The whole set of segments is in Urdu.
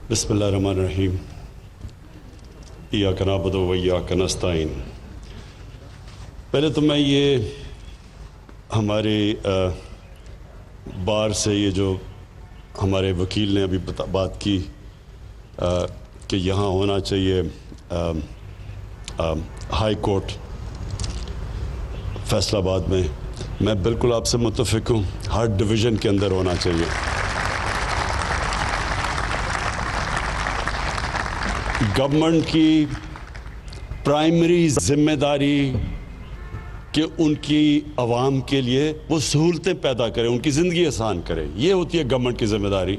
بسم اللہ الرحمن الرحیم ایاک نعبد و ایاک نستعین۔ پہلے تو میں یہ ہمارے بار سے یہ جو ہمارے وکیل نے ابھی بات کی کہ یہاں ہونا چاہیے ہائی کورٹ فیصل آباد میں بالکل آپ سے متفق ہوں، ہر ڈویژن کے اندر ہونا چاہیے۔ گورنمنٹ کی پرائمری ذمہ داری کہ ان کی عوام کے لیے وہ سہولتیں پیدا کرے، ان کی زندگی آسان کرے، یہ ہوتی ہے گورنمنٹ کی ذمہ داری۔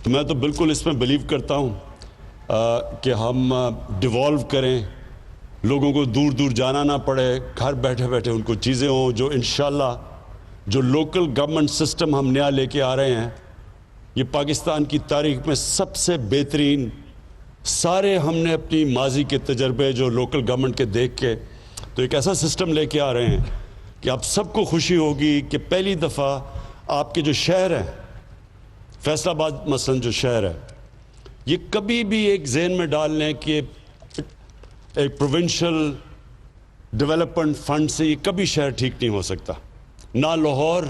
تو میں تو بالکل اس میں بلیو کرتا ہوں کہ ہم ڈیوالو کریں، لوگوں کو دور دور جانا نہ پڑے، گھر بیٹھے بیٹھے ان کو چیزیں ہوں جو انشاءاللہ جو لوکل گورنمنٹ سسٹم ہم نیا لے کے آ رہے ہیں، یہ پاکستان کی تاریخ میں سب سے بہترین، سارے ہم نے اپنی ماضی کے تجربے جو لوکل گورنمنٹ کے دیکھ کے تو ایک ایسا سسٹم لے کے آ رہے ہیں کہ آپ سب کو خوشی ہوگی کہ پہلی دفعہ آپ کے جو شہر ہیں، فیصل آباد مثلاً جو شہر ہے، یہ کبھی بھی ایک ذہن میں ڈال لیں کہ ایک پروونشل ڈیولپمنٹ فنڈ سے یہ کبھی شہر ٹھیک نہیں ہو سکتا۔ نہ لاہور،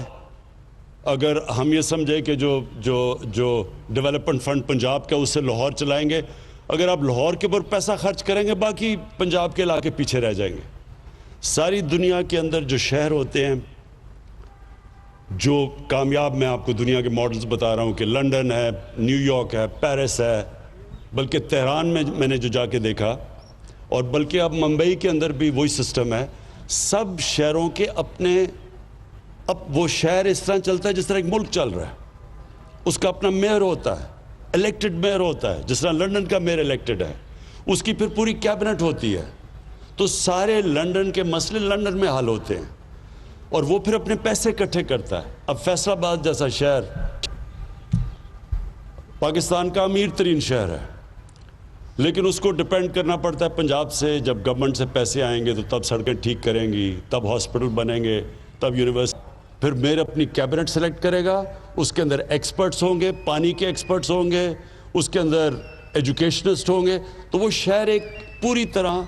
اگر ہم یہ سمجھیں کہ جو ڈیولپمنٹ فنڈ پنجاب کا اس سے لاہور چلائیں گے، اگر آپ لاہور کے اوپر پیسہ خرچ کریں گے باقی پنجاب کے علاقے پیچھے رہ جائیں گے۔ ساری دنیا کے اندر جو شہر ہوتے ہیں جو کامیاب، میں آپ کو دنیا کے ماڈلز بتا رہا ہوں کہ لنڈن ہے، نیو یارک ہے، پیرس ہے، بلکہ تہران میں نے جو جا کے دیکھا، اور بلکہ اب ممبئی کے اندر بھی وہی سسٹم ہے۔ سب شہروں کے اب وہ شہر اس طرح چلتا ہے جس طرح ایک ملک چل رہا ہے، اس کا اپنا میئر ہوتا ہے، الیکٹڈ میئر ہوتا ہے، جس طرح لنڈن کا میئر الیکٹڈ ہے، اس کی پھر پوری کیبنٹ ہوتی ہے، تو سارے لنڈن کے مسئلے لنڈن میں حل ہوتے ہیں، اور وہ پھر اپنے پیسے اکٹھے کرتا ہے۔ اب فیصل آباد جیسا شہر پاکستان کا امیر ترین شہر ہے، لیکن اس کو ڈیپینڈ کرنا پڑتا ہے پنجاب سے۔ جب گورنمنٹ سے پیسے آئیں گے تو تب سڑکیں ٹھیک کریں گی، تب ہاسپٹل بنیں گے، تب یونیورسٹی، پھر میئر اپنی کیبنٹ سلیکٹ کرے گا، اس کے اندر ایکسپرٹس ہوں گے، پانی کے ایکسپرٹس ہوں گے، اس کے اندر ایجوکیشنسٹ ہوں گے، تو وہ شہر ایک پوری طرح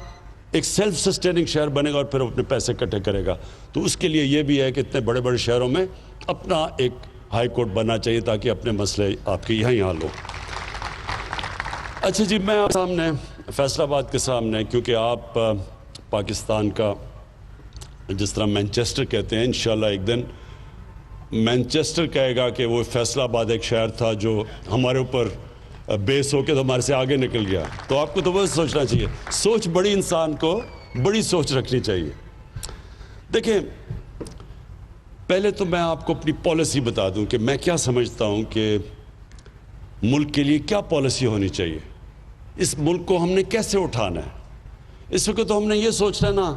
ایک سیلف سسٹیننگ شہر بنے گا، اور پھر اپنے پیسے اکٹھے کرے گا۔ تو اس کے لیے یہ بھی ہے کہ اتنے بڑے بڑے شہروں میں اپنا ایک ہائی کورٹ بننا چاہیے تاکہ اپنے مسئلے آپ کے یہاں ہی حل ہو۔ اچھا جی، میں آپ سامنے فیصل آباد کے سامنے، کیونکہ آپ پاکستان کا جس طرح مینچسٹر کہتے ہیں، انشاءاللہ ایک دن مینچسٹر کہے گا کہ وہ فیصل آباد ایک شہر تھا جو ہمارے اوپر بیس ہو کے تو ہمارے سے آگے نکل گیا۔ تو آپ کو تو وہ سوچنا چاہیے، سوچ بڑی، انسان کو بڑی سوچ رکھنی چاہیے۔ دیکھیں، پہلے تو میں آپ کو اپنی پالیسی بتا دوں کہ میں کیا سمجھتا ہوں کہ ملک کے لیے کیا پالیسی ہونی چاہیے، اس ملک کو ہم نے کیسے اٹھانا ہے۔ اس وقت تو ہم نے یہ سوچنا نا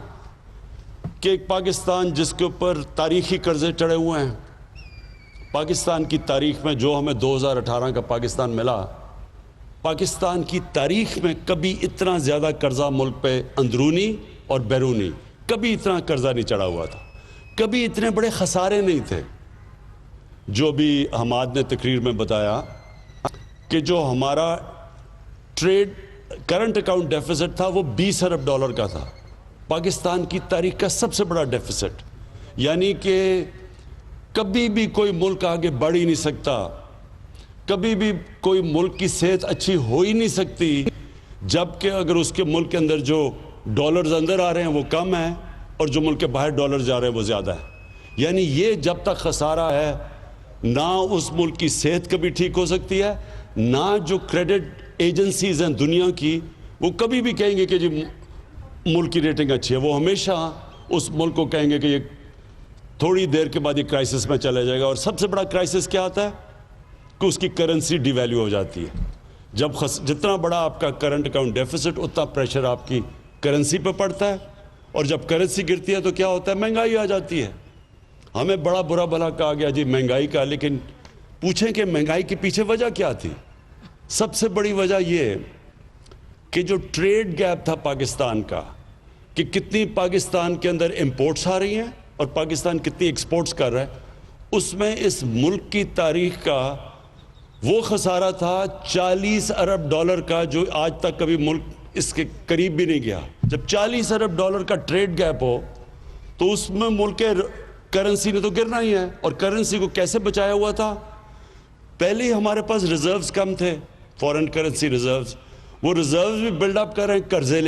کہ ایک پاکستان جس کے اوپر تاریخی قرضے چڑھے ہوئے ہیں، پاکستان کی تاریخ میں جو ہمیں 2018 کا پاکستان ملا، پاکستان کی تاریخ میں کبھی اتنا زیادہ قرضہ ملک پہ اندرونی اور بیرونی کبھی اتنا قرضہ نہیں چڑھا ہوا تھا، کبھی اتنے بڑے خسارے نہیں تھے۔ جو بھی حماد نے تقریر میں بتایا کہ جو ہمارا ٹریڈ کرنٹ اکاؤنٹ ڈیفیسٹ تھا وہ 20 ارب ڈالر کا تھا، پاکستان کی تاریخ کا سب سے بڑا ڈیفیسٹ، یعنی کہ کبھی بھی کوئی ملک آگے بڑھ ہی نہیں سکتا، کبھی بھی کوئی ملک کی صحت اچھی ہو ہی نہیں سکتی جبکہ اگر اس کے ملک کے اندر جو ڈالرز اندر آ رہے ہیں وہ کم ہیں اور جو ملک کے باہر ڈالرز جا رہے ہیں وہ زیادہ ہے۔ یعنی یہ جب تک خسارہ ہے، نہ اس ملک کی صحت کبھی ٹھیک ہو سکتی ہے، نہ جو کریڈٹ ایجنسیز ہیں دنیا کی وہ کبھی بھی کہیں گے کہ جی ملک کی ریٹنگ اچھی ہے، وہ ہمیشہ اس ملک کو کہیں گے کہ یہ تھوڑی دیر کے بعد یہ کرائسس میں چلا جائے گا۔ اور سب سے بڑا کرائسس کیا آتا ہے کہ اس کی کرنسی ڈی ویلیو ہو جاتی ہے۔ جب جتنا بڑا آپ کا کرنٹ اکاؤنٹ ڈیفیسٹ، اتنا پریشر آپ کی کرنسی پہ پڑتا ہے، اور جب کرنسی گرتی ہے تو کیا ہوتا ہے، مہنگائی آ جاتی ہے۔ ہمیں بڑا برا بھلا کہا گیا جی مہنگائی کا، لیکن پوچھیں کہ مہنگائی کے پیچھے وجہ کیا تھی؟ سب سے بڑی وجہ یہ کہ جو ٹریڈ گیپ تھا پاکستان کا، کہ کتنی پاکستان کے اندر امپورٹس آ رہی ہیں اور پاکستان کتنی ایکسپورٹس کر رہا ہے، اس میں اس ملک کی تاریخ کا وہ خسارہ تھا 40 ارب ڈالر کا جو آج تک کبھی ملک اس کے قریب بھی نہیں گیا. جب 40 ارب ڈالر کا ٹریڈ گیپ ہو تو اس میں ملک کے کرنسی نے تو گرنا ہی ہے. اور کرنسی کو کیسے بچایا ہوا تھا؟ پہلے ہی ہمارے پاس ریزروز کم تھے, فورن کرنسی ریزروز. وہ ریزروز بھی بلڈ اپ کر رہے ہیں قرضے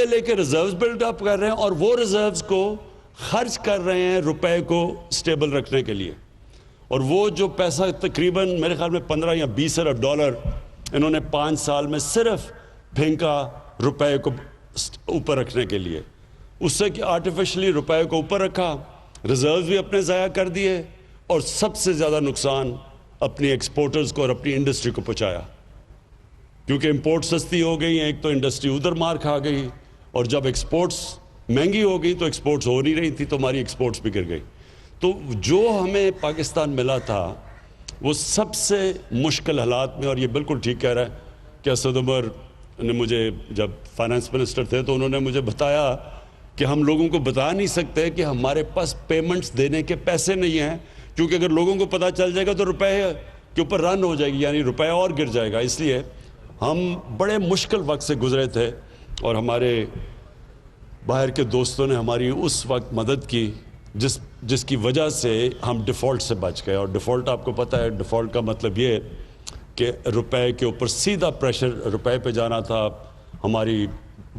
لے کے ریزروز بلڈ اپ کر رہے ہیں, اور وہ ریزروز کو خرچ کر رہے ہیں روپے کو سٹیبل رکھنے کے لیے. اور وہ جو پیسہ تقریباً میرے خیال میں 15 یا 20 ارب ڈالر انہوں نے 5 سال میں صرف پھینکا روپے کو اوپر رکھنے کے لیے. اس سے کہ آرٹیفیشلی روپے کو اوپر رکھا, ریزروز بھی اپنے ضائع کر دیے, اور سب سے زیادہ نقصان اپنی ایکسپورٹرز کو اور اپنی انڈسٹری کو پہنچایا. کیونکہ امپورٹ سستی ہو گئی ہیں, ایک تو انڈسٹری ادھر مار کھا گئی, اور جب ایکسپورٹس مہنگی ہو گئی تو ایکسپورٹس ہو نہیں رہی تھی, تو ہماری ایکسپورٹس بھی گر گئی. تو جو ہمیں پاکستان ملا تھا وہ سب سے مشکل حالات میں, اور یہ بالکل ٹھیک کہہ رہا ہے کہ اسد عمر نے مجھے جب فائنانس منسٹر تھے تو انہوں نے مجھے بتایا کہ ہم لوگوں کو بتا نہیں سکتے کہ ہمارے پاس پیمنٹس دینے کے پیسے نہیں ہیں, کیونکہ اگر لوگوں کو پتہ چل جائے گا تو روپے کے اوپر رن ہو جائے گی, یعنی روپے اور گر جائے گا. اس لیے ہم بڑے مشکل وقت سے گزرے تھے, اور ہمارے باہر کے دوستوں نے ہماری اس وقت مدد کی جس کی وجہ سے ہم ڈیفالٹ سے بچ گئے. اور ڈیفالٹ آپ کو پتہ ہے, ڈیفالٹ کا مطلب یہ کہ روپے کے اوپر سیدھا پریشر روپے پہ جانا تھا, ہماری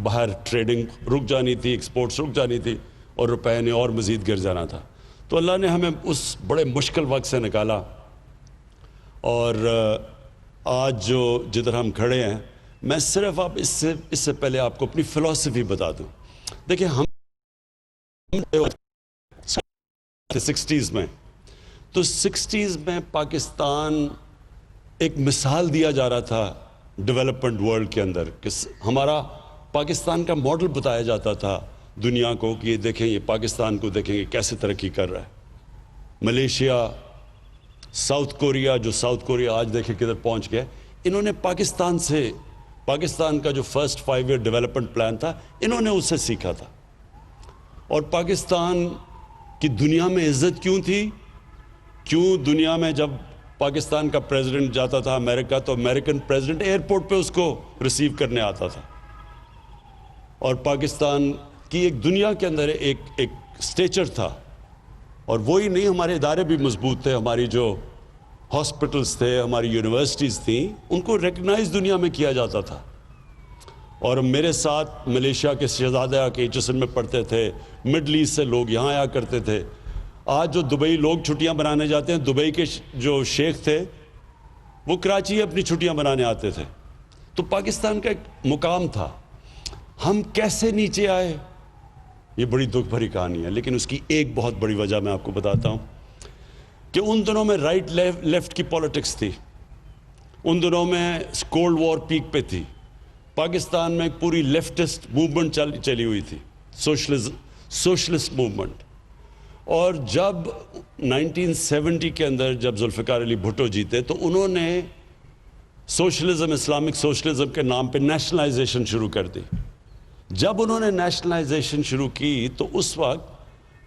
باہر ٹریڈنگ رک جانی تھی, ایکسپورٹس رک جانی تھی, اور روپے نے اور مزید گر جانا تھا. تو اللہ نے ہمیں اس بڑے مشکل وقت سے نکالا. اور آج جو جدھر ہم کھڑے ہیں, میں صرف اس سے پہلے آپ کو اپنی فلسفی بتا دوں. دیکھیں, ہم 60s میں, تو 60s میں پاکستان ایک مثال دیا جا رہا تھا ڈیولپمنٹ ورلڈ کے اندر, کہ ہمارا پاکستان کا ماڈل بتایا جاتا تھا دنیا کو کہ یہ دیکھیں, یہ پاکستان کو دیکھیں کہ کیسے ترقی کر رہا ہے. ملیشیا, ساؤتھ کوریا, جو ساؤتھ کوریا آج دیکھیں کدھر پہنچ گیا, انہوں نے پاکستان کا جو فرسٹ 5 ایئر ڈیولپمنٹ پلان تھا انہوں نے اس سے سیکھا تھا. اور پاکستان کی دنیا میں عزت کیوں تھی؟ کیوں دنیا میں جب پاکستان کا پریزیڈنٹ جاتا تھا امریکہ, تو امریکن پریزیڈنٹ ایئرپورٹ پہ اس کو ریسیو کرنے آتا تھا. اور پاکستان کی ایک دنیا کے اندر ایک سٹیچر تھا. اور وہی نہیں, ہمارے ادارے بھی مضبوط تھے, ہماری جو ہاسپٹلز تھے, ہماری یونیورسٹیز تھیں, ان کو ریکگنائز دنیا میں کیا جاتا تھا. اور میرے ساتھ ملیشیا کے شہزادے آ کے HSN میں پڑھتے تھے, مڈل ایسٹ سے لوگ یہاں آیا کرتے تھے. آج جو دبئی لوگ چھٹیاں بنانے جاتے ہیں, دبئی کے جو شیخ تھے وہ کراچی اپنی چھٹیاں بنانے آتے تھے. تو پاکستان کا ایک مقام تھا. ہم کیسے نیچے آئے, یہ بڑی دکھ بھری کہانی ہے, لیکن اس کی ایک بہت بڑی وجہ میں آپ کو بتاتا ہوں کہ ان دنوں میں رائٹ لیفٹ کی پالیٹکس تھی, ان دنوں میں کولڈ وار پیک پہ تھی. پاکستان میں ایک پوری لیفٹسٹ موومنٹ چلی ہوئی تھی, سوشلسٹ موومنٹ. اور جب 1970 کے اندر جب ذوالفقار علی بھٹو جیتے, تو انہوں نے سوشلزم, اسلامک سوشلزم کے نام پہ نیشنلائزیشن شروع کر دی. جب انہوں نے نیشنلائزیشن شروع کی تو اس وقت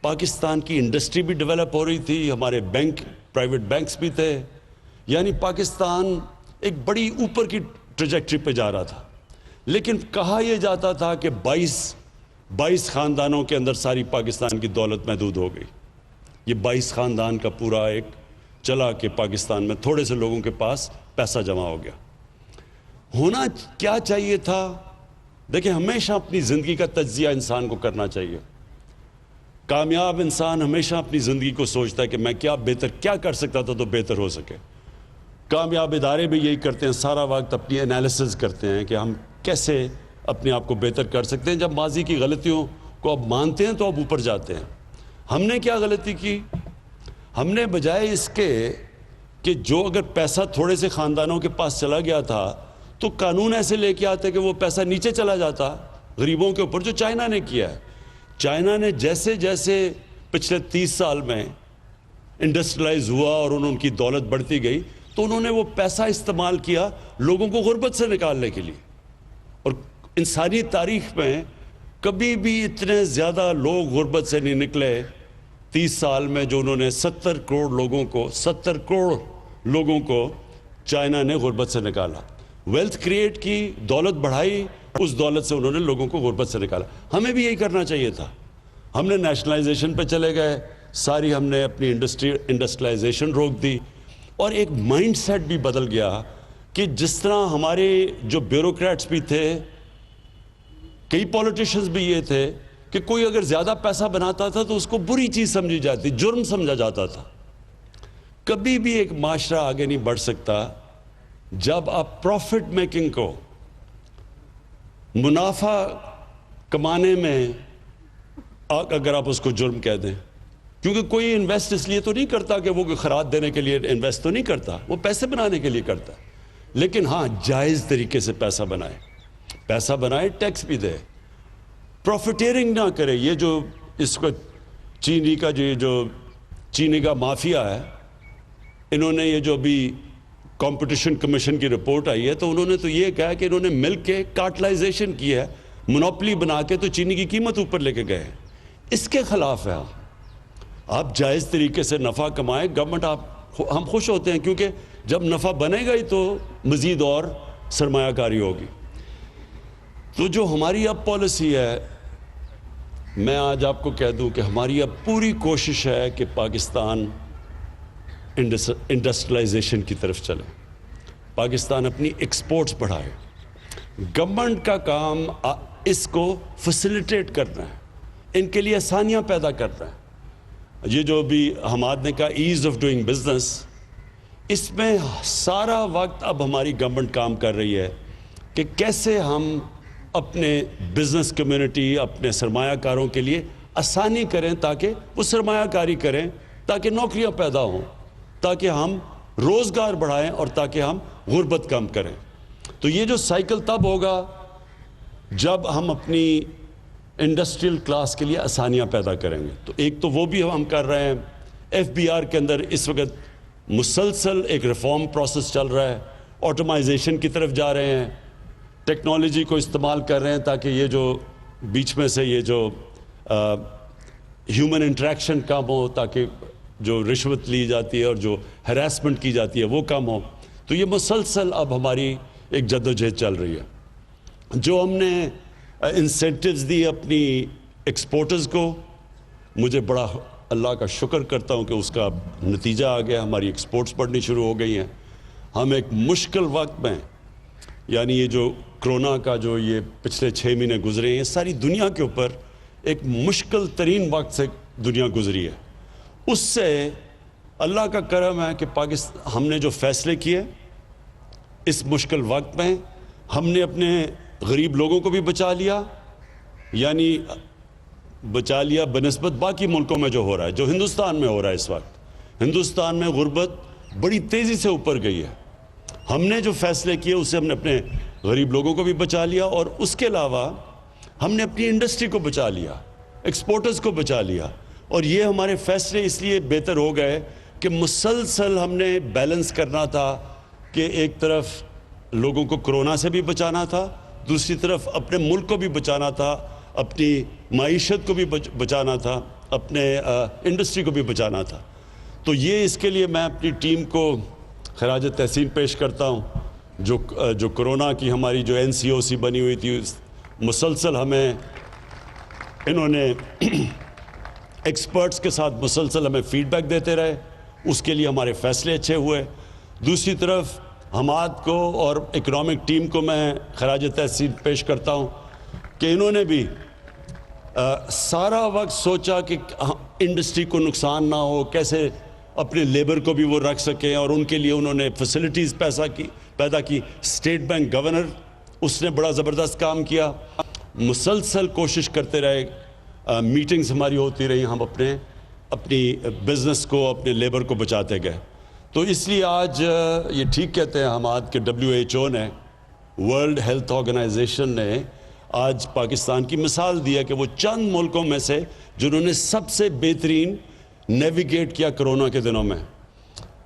پاکستان کی انڈسٹری بھی ڈیولپ ہو رہی تھی, ہمارے پرائیویٹ بینکس بھی تھے, یعنی پاکستان ایک بڑی اوپر کی ٹریجیکٹری پہ جا رہا تھا. لیکن کہا یہ جاتا تھا کہ 22 خاندانوں کے اندر ساری پاکستان کی دولت محدود ہو گئی. یہ 22 خاندان کا پورا ایک چلا کہ پاکستان میں تھوڑے سے لوگوں کے پاس پیسہ جمع ہو گیا. ہونا کیا چاہیے تھا؟ دیکھیں, ہمیشہ اپنی زندگی کا تجزیہ انسان کو کرنا چاہیے. کامیاب انسان ہمیشہ اپنی زندگی کو سوچتا ہے کہ میں کیا کر سکتا تھا تو بہتر ہو سکے. کامیاب ادارے بھی یہی کرتے ہیں, سارا وقت اپنی انالیسز کرتے ہیں کہ ہم کیسے اپنے آپ کو بہتر کر سکتے ہیں. جب ماضی کی غلطیوں کو اب مانتے ہیں تو اب اوپر جاتے ہیں. ہم نے کیا غلطی کی؟ ہم نے بجائے اس کے کہ جو اگر پیسہ تھوڑے سے خاندانوں کے پاس چلا گیا تھا تو قانون ایسے لے کے آتے کہ وہ پیسہ نیچے چلا جاتا غریبوں کے اوپر, جو چائنا نے کیا ہے. چائنا نے جیسے جیسے پچھلے 30 سال میں انڈسٹریلائز ہوا اور ان کی دولت بڑھتی گئی, تو انہوں نے وہ پیسہ استعمال کیا لوگوں کو غربت سے نکالنے کے لیے. اور انسانی تاریخ میں کبھی بھی اتنے زیادہ لوگ غربت سے نہیں نکلے 30 سال میں, جو انہوں نے 70 کروڑ لوگوں کو, 70 کروڑ لوگوں کو چائنا نے غربت سے نکالا، ویلتھ کریٹ کی، دولت بڑھائی، اس دولت سے انہوں نے لوگوں کو غربت سے نکالا۔ ہمیں بھی یہی کرنا چاہیے تھا۔ ہم نے نیشنلائزیشن پہ چلے گئے، ساری ہم نے اپنی انڈسٹریلائزیشن روک دی، اور ایک مائنڈ سیٹ بھی بدل گیا کہ جس طرح ہمارے جو بیوروکریٹس بھی تھے، کئی پولیٹیشنز بھی یہ تھے کہ کوئی اگر زیادہ پیسہ بناتا تھا تو اس کو بری چیز سمجھی جاتی، جرم سمجھا جاتا تھا۔ کبھی بھی ایک معاشرہ آگے نہیں بڑھ سکتا جب آپ پروفٹ میکنگ کو، منافع کمانے میں اگر آپ اس کو جرم کہہ دیں، کیونکہ کوئی انویسٹ اس لیے تو نہیں کرتا کہ وہ خراج دینے کے لیے انویسٹ تو نہیں کرتا، وہ پیسے بنانے کے لیے کرتا ہے، لیکن ہاں جائز طریقے سے پیسہ بنائے، ٹیکس بھی دے، پروفیٹیرنگ نہ کرے۔ یہ جو اس کو چینی کا مافیا ہے، انہوں نے یہ جو بھی کمپٹیشن کمیشن کی رپورٹ آئی ہے، تو انہوں نے تو یہ کہا کہ انہوں نے مل کے کارٹلائزیشن کی ہے، منوپلی بنا کے تو چینی کی قیمت اوپر لے کے گئے۔ اس کے خلاف ہے۔ آپ جائز طریقے سے نفع کمائیں، گورنمنٹ ہم خوش ہوتے ہیں، کیونکہ جب نفع بنے گا ہی تو مزید اور سرمایہ کاری ہوگی۔ تو جو ہماری اب پالیسی ہے، میں آج آپ کو کہہ دوں کہ ہماری اب پوری کوشش ہے کہ پاکستان انڈسٹریلائزیشن کی طرف چلے، پاکستان اپنی ایکسپورٹس بڑھائے۔ گورنمنٹ کا کام اس کو فیسیلیٹیٹ کرنا ہے، ان کے لیے آسانیاں پیدا کرنا ہے۔ یہ جو بھی حماد نے کہا ایز آف ڈوئنگ بزنس، اس میں سارا وقت اب ہماری گورنمنٹ کام کر رہی ہے کہ کیسے ہم اپنے بزنس کمیونٹی، اپنے سرمایہ کاروں کے لیے آسانی کریں تاکہ وہ سرمایہ کاری کریں، تاکہ نوکریاں پیدا ہوں، تاکہ ہم روزگار بڑھائیں اور تاکہ ہم غربت کم کریں۔ تو یہ جو سائیکل تب ہوگا جب ہم اپنی انڈسٹریل کلاس کے لیے آسانیاں پیدا کریں گے۔ تو ایک تو وہ بھی ہم کر رہے ہیں، ایف بی آر کے اندر اس وقت مسلسل ایک ریفارم پروسیس چل رہا ہے، آٹومائزیشن کی طرف جا رہے ہیں، ٹیکنالوجی کو استعمال کر رہے ہیں تاکہ یہ جو بیچ میں سے یہ جو ہیومن انٹریکشن کم ہو، تاکہ جو رشوت لی جاتی ہے اور جو ہراسمنٹ کی جاتی ہے وہ کم ہو۔ تو یہ مسلسل اب ہماری ایک جدوجہد چل رہی ہے۔ جو ہم نے انسینٹیوز دی اپنی ایکسپورٹرز کو، مجھے بڑا اللہ کا شکر کرتا ہوں کہ اس کا نتیجہ آ گیا، ہماری ایکسپورٹس بڑھنی شروع ہو گئی ہیں۔ ہم ایک مشکل وقت میں، یعنی یہ جو کرونا کا جو یہ پچھلے 6 مہینے گزرے ہیں، ساری دنیا کے اوپر ایک مشکل ترین وقت سے دنیا گزری ہے۔ اس سے اللہ کا کرم ہے کہ ہم نے جو فیصلے کیے اس مشکل وقت میں، ہم نے اپنے غریب لوگوں کو بھی بچا لیا، یعنی بچا لیا بنسبت باقی ملکوں میں جو ہو رہا ہے، جو ہندوستان میں ہو رہا ہے۔ اس وقت ہندوستان میں غربت بڑی تیزی سے اوپر گئی ہے۔ ہم نے جو فیصلے کیے اس سے ہم نے اپنے غریب لوگوں کو بھی بچا لیا، اور اس کے علاوہ ہم نے اپنی انڈسٹری کو بچا لیا، ایکسپورٹرز کو بچا لیا۔ اور یہ ہمارے فیصلے اس لیے بہتر ہو گئے کہ مسلسل ہم نے بیلنس کرنا تھا کہ ایک طرف لوگوں کو کرونا سے بھی بچانا تھا، دوسری طرف اپنے ملک کو بھی بچانا تھا، اپنی معیشت کو بھی بچانا تھا، اپنے انڈسٹری کو بھی بچانا تھا۔ تو یہ اس کے لیے میں اپنی ٹیم کو خراج تحسین پیش کرتا ہوں، جو کرونا کی ہماری جو NCOC بنی ہوئی تھی، مسلسل ہمیں انہوں نے ایکسپرٹس کے ساتھ مسلسل ہمیں فیڈ بیک دیتے رہے، اس کے لیے ہمارے فیصلے اچھے ہوئے۔ دوسری طرف حماد کو اور اکنامک ٹیم کو میں خراج تحسین پیش کرتا ہوں کہ انہوں نے بھی سارا وقت سوچا کہ انڈسٹری کو نقصان نہ ہو، کیسے اپنے لیبر کو بھی وہ رکھ سکیں، اور ان کے لیے انہوں نے فیسلٹیز پیدا کی۔ اسٹیٹ بینک گورنر، اس نے بڑا زبردست کام کیا، مسلسل کوشش کرتے رہے، میٹنگز ہماری ہوتی رہی، ہم اپنی بزنس کو، اپنے لیبر کو بچاتے گئے۔ تو اس لیے آج یہ ٹھیک کہتے ہیں حماد کہ WHO نے، ورلڈ ہیلتھ آرگنائزیشن نے آج پاکستان کی مثال دی ہے کہ وہ چند ملکوں میں سے جنہوں نے سب سے بہترین نیویگیٹ کیا کرونا کے دنوں میں۔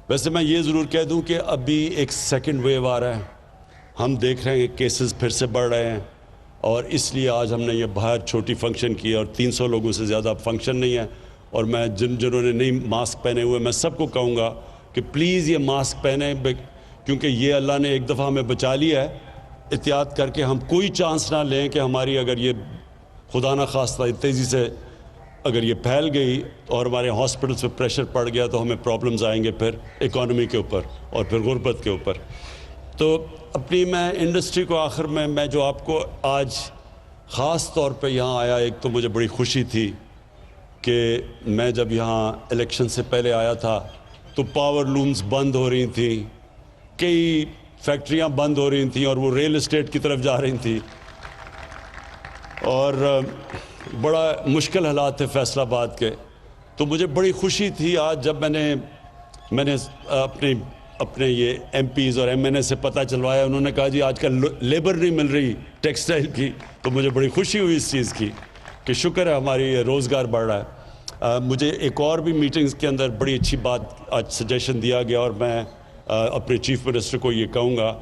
ویسے میں یہ ضرور کہہ دوں کہ ابھی ایک سیکنڈ ویو آ رہا ہے، ہم دیکھ رہے ہیں کہ کیسز پھر سے بڑھ رہے ہیں، اور اس لیے آج ہم نے یہ باہر چھوٹی فنکشن کی، اور 300 لوگوں سے زیادہ فنکشن نہیں ہے۔ اور میں جنہوں نے نہیں ماسک پہنے ہوئے، میں سب کو کہوں گا کہ پلیز یہ ماسک پہنیں، کیونکہ یہ اللہ نے ایک دفعہ ہمیں بچا لیا ہے، احتیاط کر کے ہم کوئی چانس نہ لیں کہ ہماری اگر یہ خدا نہ خواستہ تیزی سے اگر یہ پھیل گئی اور ہمارے ہاسپٹلس پہ پریشر پڑ گیا تو ہمیں پرابلمز آئیں گے پھر اکانومی کے اوپر اور پھر غربت کے اوپر. تو اپنی میں انڈسٹری کو آخر میں جو آپ کو آج خاص طور پہ یہاں آیا، ایک تو مجھے بڑی خوشی تھی کہ میں جب یہاں الیکشن سے پہلے آیا تھا تو پاور لومز بند ہو رہی تھیں، کئی فیکٹریاں بند ہو رہی تھیں اور وہ ریل اسٹیٹ کی طرف جا رہی تھیں، اور بڑا مشکل حالات تھے فیصل آباد کے. تو مجھے بڑی خوشی تھی آج جب میں نے اپنے یہ ایم پیز اور ایم این اے سے پتہ چلوایا، انہوں نے کہا جی آج کل لیبر نہیں مل رہی ٹیکسٹائل کی. تو مجھے بڑی خوشی ہوئی اس چیز کی کہ شکر ہے ہماری روزگار بڑھ رہا ہے. مجھے ایک اور بھی میٹنگز کے اندر بڑی اچھی بات آج سجیشن دیا گیا، اور میں اپنے چیف منسٹر کو یہ کہوں گا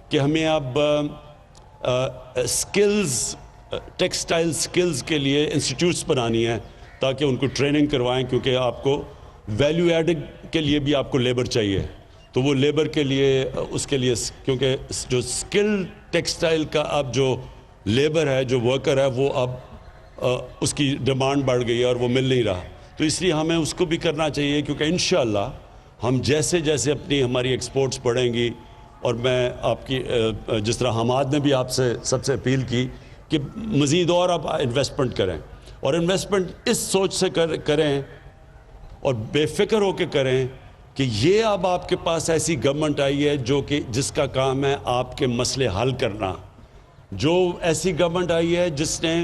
کہ ہمیں اب سکلز، ٹیکسٹائل سکلز کے لیے انسٹیٹیوٹس بنانی ہیں تاکہ ان کو ٹریننگ کروائیں، کیونکہ آپ کو ویلیو ایڈنگ کے لیے بھی آپ کو لیبر چاہیے. تو وہ لیبر کے لیے، اس کے لیے، کیونکہ جو سکل ٹیکسٹائل کا اب جو لیبر ہے، جو ورکر ہے، وہ اب اس کی ڈیمانڈ بڑھ گئی ہے اور وہ مل نہیں رہا. تو اس لیے ہمیں اس کو بھی کرنا چاہیے، کیونکہ انشاءاللہ ہم جیسے ہماری ایکسپورٹس بڑھیں گی، اور میں آپ کی جس طرح حماد نے بھی آپ سے سب سے اپیل کی کہ مزید اور آپ انویسٹمنٹ کریں، اور انویسٹمنٹ اس سوچ سے کریں اور بے فکر ہو کے کریں کہ یہ اب آپ کے پاس ایسی گورنمنٹ آئی ہے جس کا کام ہے آپ کے مسئلے حل کرنا. جو ایسی گورنمنٹ آئی ہے جس نے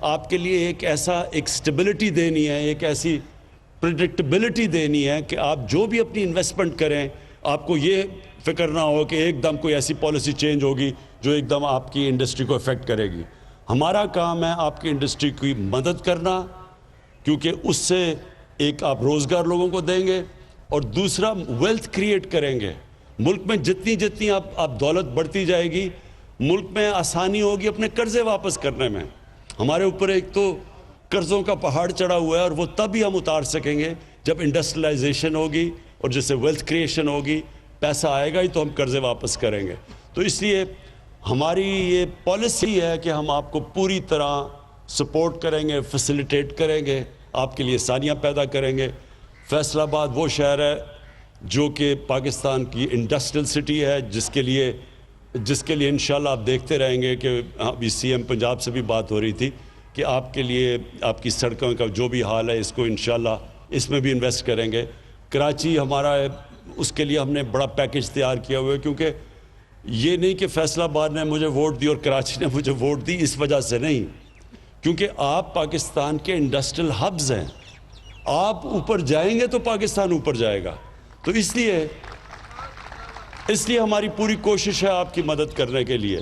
آپ کے لیے ایک سٹیبلٹی دینی ہے، ایک ایسی پریڈکٹیبلٹی دینی ہے کہ آپ جو بھی اپنی انویسٹمنٹ کریں آپ کو یہ فکر نہ ہو کہ ایک دم کوئی ایسی پالیسی چینج ہوگی جو ایک دم آپ کی انڈسٹری کو افیکٹ کرے گی. ہمارا کام ہے آپ کی انڈسٹری کی مدد کرنا، کیونکہ اس سے ایک آپ روزگار لوگوں کو دیں گے، اور دوسرا ویلتھ کریٹ کریں گے. ملک میں جتنی آپ دولت بڑھتی جائے گی، ملک میں آسانی ہوگی اپنے قرضے واپس کرنے میں. ہمارے اوپر ایک تو قرضوں کا پہاڑ چڑھا ہوا ہے، اور وہ تب ہی ہم اتار سکیں گے جب انڈسٹریلائزیشن ہوگی اور جس سے ویلتھ کریشن ہوگی، پیسہ آئے گا ہی تو ہم قرضے واپس کریں گے. تو اس لیے ہماری یہ پالیسی ہے کہ ہم آپ کو پوری طرح سپورٹ کریں گے، فیسیلیٹیٹ کریں گے، آپ کے لیے آسانیاں پیدا کریں گے. فیصل آباد وہ شہر ہے جو کہ پاکستان کی انڈسٹریل سٹی ہے، جس کے لیے انشاءاللہ آپ دیکھتے رہیں گے کہ ابھی سی ایم پنجاب سے بھی بات ہو رہی تھی کہ آپ کے لیے آپ کی سڑکوں کا جو بھی حال ہے، اس کو انشاءاللہ اس میں بھی انویسٹ کریں گے. کراچی ہمارا ہے، اس کے لیے ہم نے بڑا پیکج تیار کیا ہوا ہے، کیونکہ یہ نہیں کہ فیصل آباد نے مجھے ووٹ دی اور کراچی نے مجھے ووٹ دی، اس وجہ سے نہیں، کیونکہ آپ پاکستان کے انڈسٹریل ہبز ہیں. آپ اوپر جائیں گے تو پاکستان اوپر جائے گا. تو اس لیے ہماری پوری کوشش ہے آپ کی مدد کرنے کے لیے.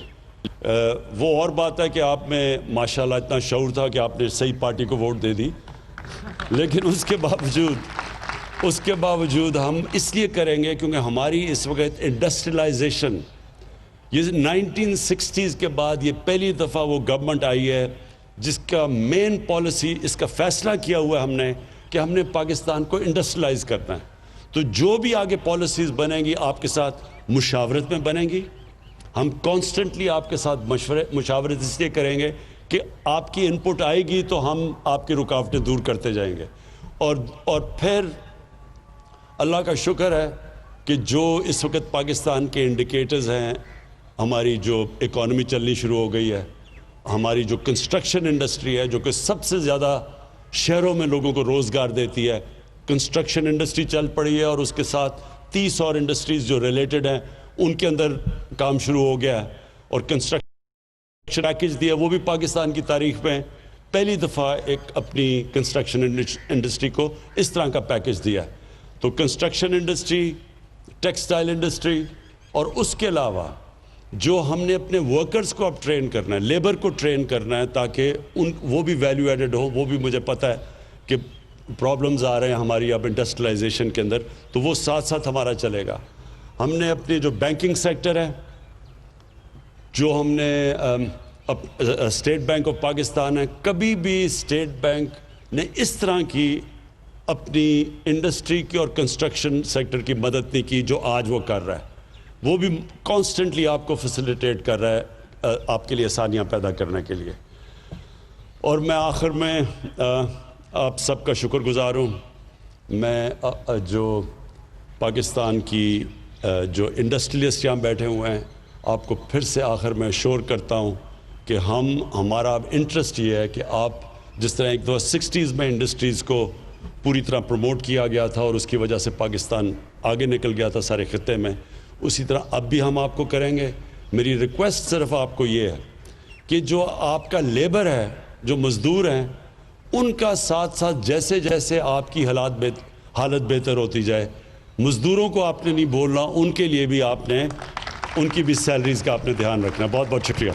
وہ اور بات ہے کہ آپ میں ماشاءاللہ اتنا شعور تھا کہ آپ نے صحیح پارٹی کو ووٹ دے دی، لیکن اس کے باوجود ہم اس لیے کریں گے کیونکہ ہماری اس وقت انڈسٹریلائزیشن، یہ 1960s کے بعد یہ پہلی دفعہ وہ گورنمنٹ آئی ہے جس کا مین پالیسی، اس کا فیصلہ کیا ہوا ہے ہم نے کہ ہم نے پاکستان کو انڈسٹریلائز کرنا ہے. تو جو بھی آگے پالیسیز بنیں گی آپ کے ساتھ مشاورت میں بنیں گی. ہم کانسٹنٹلی آپ کے ساتھ مشاورت اس لیے کریں گے کہ آپ کی انپٹ آئے گی تو ہم آپ کی رکاوٹیں دور کرتے جائیں گے. اور پھر اللہ کا شکر ہے کہ جو اس وقت پاکستان کے انڈیکیٹرز ہیں، ہماری جو اکانومی چلنی شروع ہو گئی ہے، ہماری جو کنسٹرکشن انڈسٹری ہے جو کہ سب سے زیادہ شہروں میں لوگوں کو روزگار دیتی ہے، کنسٹرکشن انڈسٹری چل پڑی ہے، اور اس کے ساتھ 30 اور انڈسٹریز جو ریلیٹڈ ہیں ان کے اندر کام شروع ہو گیا ہے. اور کنسٹرکشن پیکج دیا، وہ بھی پاکستان کی تاریخ میں پہلی دفعہ ایک اپنی کنسٹرکشن انڈسٹری کو اس طرح کا پیکج دیا ہے. تو کنسٹرکشن انڈسٹری، ٹیکسٹائل انڈسٹری، اور اس کے علاوہ جو ہم نے اپنے ورکرز کو اب ٹرین کرنا ہے، لیبر کو ٹرین کرنا ہے تاکہ وہ بھی ویلیو ایڈڈ ہو. وہ بھی مجھے پتہ ہے کہ پرابلمز آ رہے ہیں ہماری اب انڈسٹریلائزیشن کے اندر، تو وہ ساتھ ساتھ ہمارا چلے گا. ہم نے اپنے جو بینکنگ سیکٹر ہے، جو ہم نے اسٹیٹ بینک آف پاکستان ہے، کبھی بھی اسٹیٹ بینک نے اس طرح کی اپنی انڈسٹری کی اور کنسٹرکشن سیکٹر کی مدد نہیں کی جو آج وہ کر رہا ہے. وہ بھی کانسٹنٹلی آپ کو فیسیلیٹیٹ کر رہا ہے آپ کے لیے آسانیاں پیدا کرنے کے لیے. اور میں آخر میں آپ سب کا شکر گزار ہوں. میں جو پاکستان کی جو انڈسٹریلسٹ یہاں بیٹھے ہوئے ہیں آپ کو پھر سے آخر میں شور کرتا ہوں کہ ہمارا اب انٹرسٹ یہ ہے کہ آپ جس طرح ایک دو 60s میں انڈسٹریز کو پوری طرح پروموٹ کیا گیا تھا اور اس کی وجہ سے پاکستان آگے نکل گیا تھا سارے خطے میں, اسی طرح اب بھی ہم آپ کو کریں گے. میری ریکویسٹ صرف آپ کو یہ ہے کہ جو آپ کا لیبر ہے, جو مزدور ہیں, ان کا ساتھ ساتھ جیسے جیسے آپ کی حالت بہتر ہوتی جائے, مزدوروں کو آپ نے نہیں بولنا, ان کے لیے بھی آپ نے ان کی بھی سیلریز کا آپ نے دھیان رکھنا. بہت بہت شکریہ.